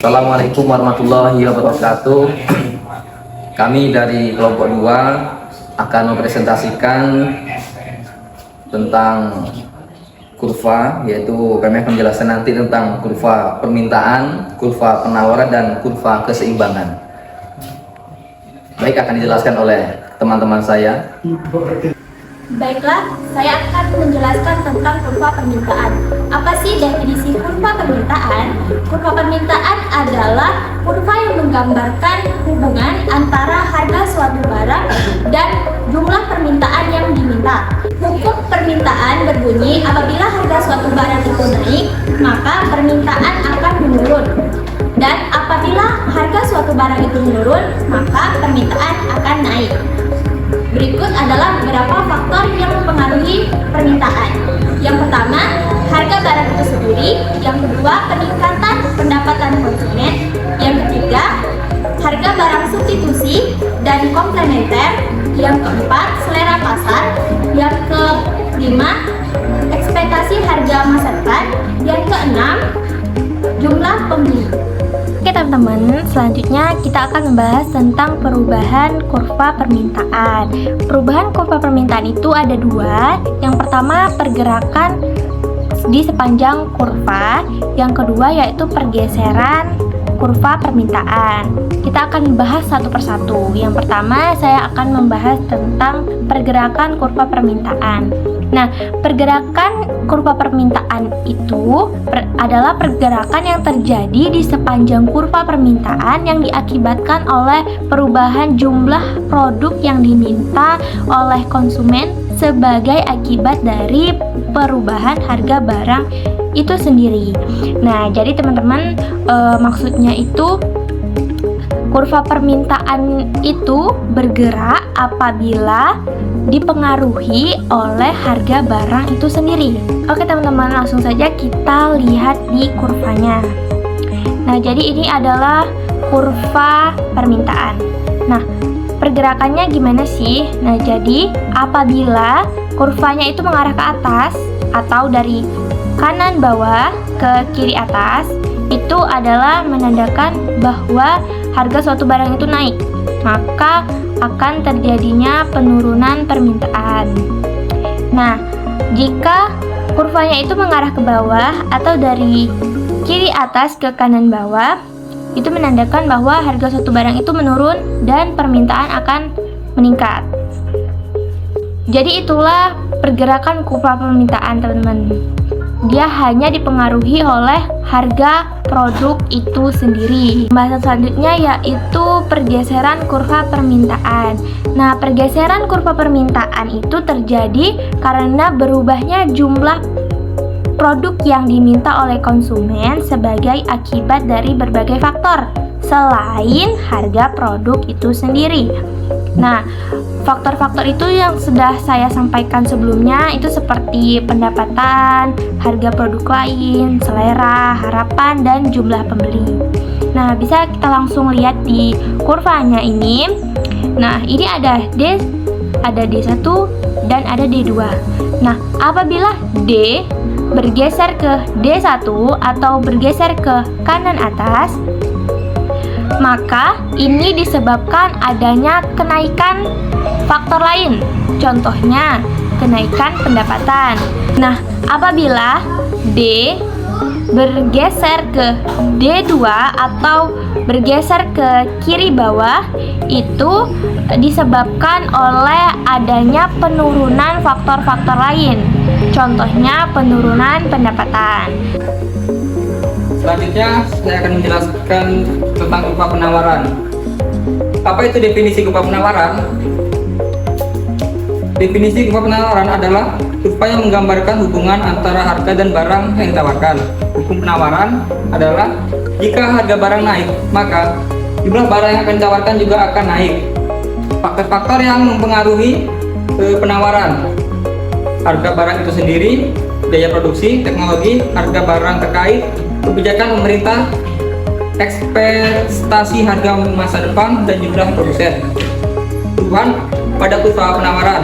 Assalamualaikum warahmatullahi wabarakatuh. Kami dari kelompok 2 akan mempresentasikan tentang kurva, yaitu kami akan menjelaskan nanti tentang kurva permintaan, kurva penawaran, dan kurva keseimbangan. Baik, akan dijelaskan oleh teman-teman saya. Baiklah, saya akan menjelaskan tentang kurva permintaan. Apa sih definisi kurva permintaan? Kurva permintaan adalah kurva yang menggambarkan hubungan antara harga suatu barang dan jumlah permintaan yang diminta. Hukum permintaan berbunyi apabila harga suatu barang itu naik, maka permintaan akan menurun. Dan apabila harga suatu barang itu menurun, maka permintaan akan naik. Berikut adalah beberapa faktor yang mempengaruhi permintaan. Yang pertama, harga barang itu sendiri. Yang kedua, peningkatan pendapatan konsumen. Yang ketiga, harga barang substitusi dan komplementer. Yang keempat, selera pasar. Yang kelima, ekspektasi harga masa depan. Yang keenam, jumlah pembeli. Oke teman-teman, selanjutnya kita akan membahas tentang perubahan kurva permintaan. Perubahan kurva permintaan itu ada dua. Yang pertama, pergerakan di sepanjang kurva. Yang kedua yaitu pergeseran kurva permintaan. Kita akan membahas satu persatu. Yang pertama, saya akan membahas tentang pergerakan kurva permintaan. Nah, pergerakan kurva permintaan itu adalah pergerakan yang terjadi di sepanjang kurva permintaan yang diakibatkan oleh perubahan jumlah produk yang diminta oleh konsumen sebagai akibat dari perubahan harga barang itu sendiri. Nah, jadi teman-teman, maksudnya itu kurva permintaan itu bergerak apabila dipengaruhi oleh harga barang itu sendiri. Oke teman-teman, langsung saja kita lihat di kurvanya. Nah, jadi ini adalah kurva permintaan. Nah, pergerakannya gimana sih? Nah, jadi apabila kurvanya itu mengarah ke atas atau dari kanan bawah ke kiri atas, itu adalah menandakan bahwa harga suatu barang itu naik, maka akan terjadinya penurunan permintaan. Nah, jika kurvanya itu mengarah ke bawah atau dari kiri atas ke kanan bawah, itu menandakan bahwa harga suatu barang itu menurun dan permintaan akan meningkat. Jadi itulah pergerakan kurva permintaan, teman-teman. Dia hanya dipengaruhi oleh harga produk itu sendiri. Pembahasan selanjutnya yaitu pergeseran kurva permintaan. Nah, pergeseran kurva permintaan itu terjadi karena berubahnya jumlah produk yang diminta oleh konsumen sebagai akibat dari berbagai faktor selain harga produk itu sendiri. Nah, faktor-faktor itu yang sudah saya sampaikan sebelumnya itu seperti pendapatan, harga produk lain, selera, harapan, dan jumlah pembeli. Nah, bisa kita langsung lihat di kurvanya ini. Nah, ini ada D1 dan ada D2. Nah, apabila D bergeser ke D1 atau bergeser ke kanan atas, maka ini disebabkan adanya kenaikan faktor lain. Contohnya, kenaikan pendapatan. Nah, apabila D bergeser ke D2 atau bergeser ke kiri bawah, itu disebabkan oleh adanya penurunan faktor-faktor lain. Contohnya, penurunan pendapatan. Selanjutnya, saya akan menjelaskan tentang kurva penawaran. Apa itu definisi kurva penawaran? Definisi kurva penawaran adalah kurva yang menggambarkan hubungan antara harga dan barang yang ditawarkan. Hukum penawaran adalah jika harga barang naik, maka jumlah barang yang akan ditawarkan juga akan naik. Faktor-faktor yang mempengaruhi penawaran: harga barang itu sendiri, biaya produksi, teknologi, harga barang terkait, kebijakan pemerintah, ekspektasi harga masa depan, dan jumlah produsen. Perubahan pada kurva penawaran.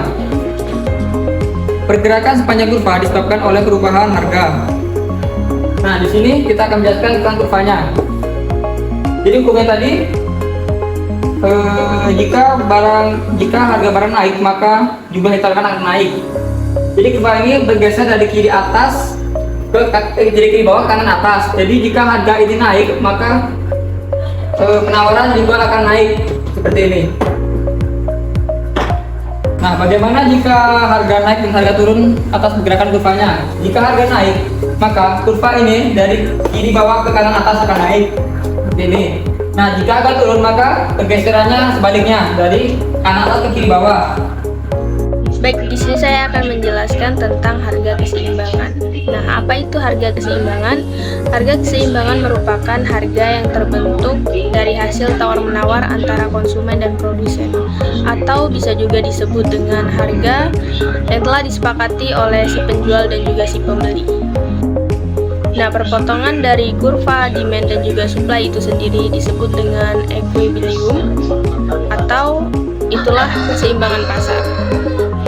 Pergerakan sepanjang kurva disebabkan oleh perubahan harga. Nah, di sini kita akan menjelaskan tentang kurvanya. Jadi hukumnya tadi jika harga barang naik maka jumlah yang ditawarkan akan naik. Jadi kurva ini bergeser dari kiri atas dari kiri bawah kanan atas. Jadi jika harga ini naik maka penawaran dijual akan naik seperti ini. Nah, bagaimana jika harga naik dan harga turun atas pergerakan kurvanya? Jika harga naik, maka kurva ini dari kiri bawah ke kanan atas akan naik seperti ini. Nah, jika harga turun, maka pergeserannya sebaliknya dari kanan atas ke kiri bawah. Baik, di sini saya akan menjelaskan tentang harga keseimbangan. Nah, apa itu harga keseimbangan? Harga keseimbangan merupakan harga yang terbentuk dari hasil tawar-menawar antara konsumen dan produsen, atau bisa juga disebut dengan harga yang telah disepakati oleh si penjual dan juga si pembeli. Nah, perpotongan dari kurva demand dan juga supply itu sendiri disebut dengan equilibrium, atau itulah keseimbangan pasar.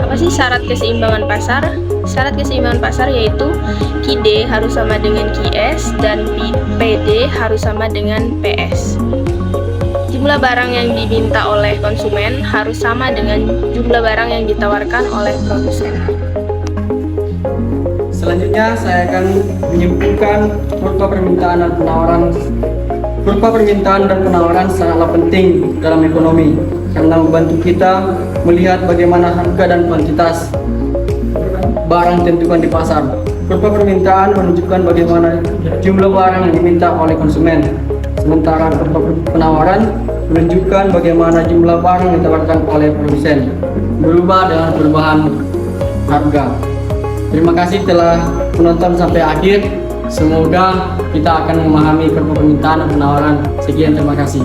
Apa sih syarat keseimbangan pasar? Syarat keseimbangan pasar yaitu QD harus sama dengan QS dan PD harus sama dengan PS. Jumlah barang yang diminta oleh konsumen harus sama dengan jumlah barang yang ditawarkan oleh produsen. Selanjutnya saya akan menyimpulkan kurva permintaan dan penawaran. Kurva permintaan dan penawaran sangatlah penting dalam ekonomi karena membantu kita melihat bagaimana harga dan kuantitas barang ditentukan di pasar. Kurva permintaan menunjukkan bagaimana jumlah barang yang diminta oleh konsumen, sementara kurva penawaran menunjukkan bagaimana jumlah barang yang ditawarkan oleh produsen, berubah dengan perubahan harga. Terima kasih telah menonton sampai akhir. Semoga kita akan memahami kurva permintaan dan penawaran. Sekian, terima kasih.